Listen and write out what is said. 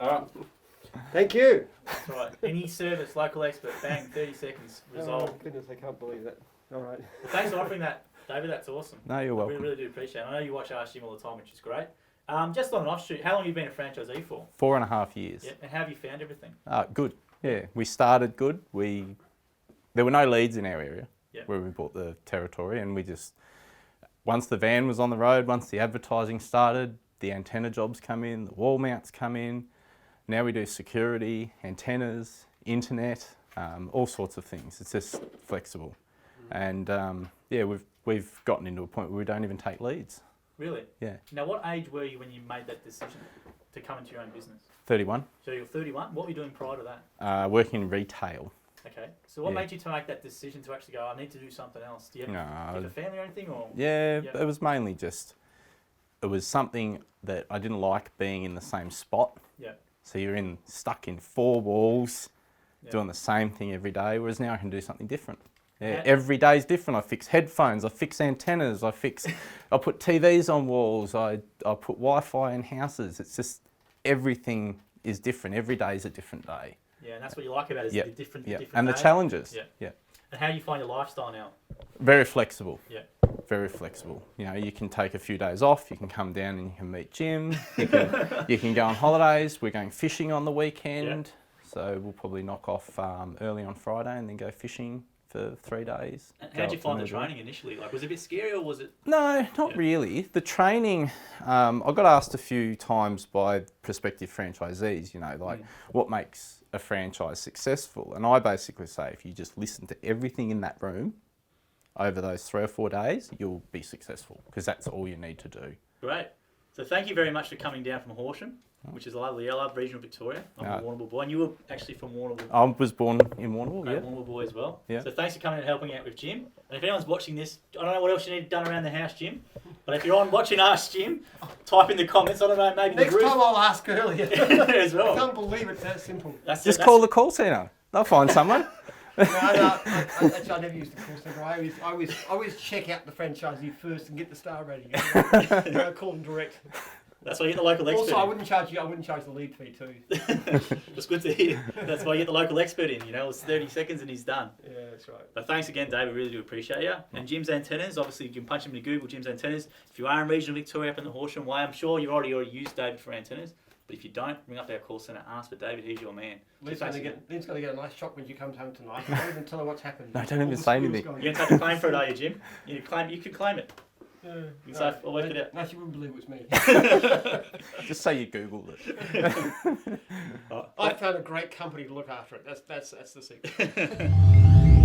All right. Thank you. That's right. Any service, local expert, bang, 30 seconds, resolved. Oh, goodness, I can't believe that. All right. Well, thanks for offering that, David. That's awesome. No, you're welcome. I really do appreciate it. I know you watch Ask Jim all the time, which is great. Just on an offshoot, how long have you been a franchisee for? 4.5 years. Yeah. And how have you found everything? Good. Yeah, we started good. There were no leads in our area where we bought the territory, and we just, once the van was on the road, once the advertising started, the antenna jobs come in, the wall mounts come in. Now we do security, antennas, internet, all sorts of things. It's just flexible. And yeah, we've gotten into a point where we don't even take leads. Really? Yeah. Now, what age were you when you made that decision to come into your own business? 31. So you're 31. What were you doing prior to that? Working in retail. Okay. So what made you to make that decision to actually go, I need to do something else? Do you have a family or anything? Or? Yeah, it was mainly just, it was something that I didn't like being in the same spot. Yeah. So you're stuck in 4 walls, doing the same thing every day, whereas now I can do something different. Yeah, every day is different. I fix headphones, I fix antennas, I put TVs on walls, I put Wi-Fi in houses. It's just, everything is different. Every day is a different day. Yeah, and that's what you like about it, is the different and day. the challenges. Yeah. And how do you find your lifestyle now? Very flexible. Yeah. Very flexible. You know, you can take a few days off, you can come down and you can meet Jim, you can go on holidays. We're going fishing on the weekend, so we'll probably knock off early on Friday and then go fishing for 3 days. And how did you find the training initially? Like, was it a bit scary or was it? No, not really. The training, I got asked a few times by prospective franchisees, you know, like what makes a franchise successful? And I basically say, if you just listen to everything in that room over those 3 or 4 days, you'll be successful, because that's all you need to do. Great. So thank you very much for coming down from Horsham, which is lovely. I love regional Victoria. I'm a Warrnambool boy, and you were actually from Warrnambool. I was born in Warrnambool, Warrnambool boy as well. Yeah. So thanks for coming and helping out with Jim. And if anyone's watching this, I don't know what else you need done around the house, Jim. But if you're on watching Ask Jim, type in the comments. I don't know, maybe Next the roof. time I'll ask earlier. as well. I can't believe it's that simple. Just call the call centre. They'll find someone. No, I never used the call centre. I always check out the franchisee first and get the star rating. I call them direct. That's why you get the local expert. Also, I wouldn't charge the lead fee too. That's good to hear. That's why you get the local expert in. You know, it's 30 seconds and he's done. Yeah, that's right. But thanks again, David. Really do appreciate you. And Jim's Antennas, obviously you can punch him into Google, Jim's Antennas. If you are in regional Victoria up in the Horsham Way, I'm sure you've already used David for antennas. But if you don't, ring up our call centre, ask for David. He's your man. Lynn's going to get a nice shock when she comes home tonight. I don't even tell her what's happened. No, don't even say anything. You're going to take a claim for it, are you, Jim? You can claim it. Yeah. You can say, I'll work it out. No, she wouldn't believe it was me. Just say you Googled it. I found a great company to look after it. That's the secret.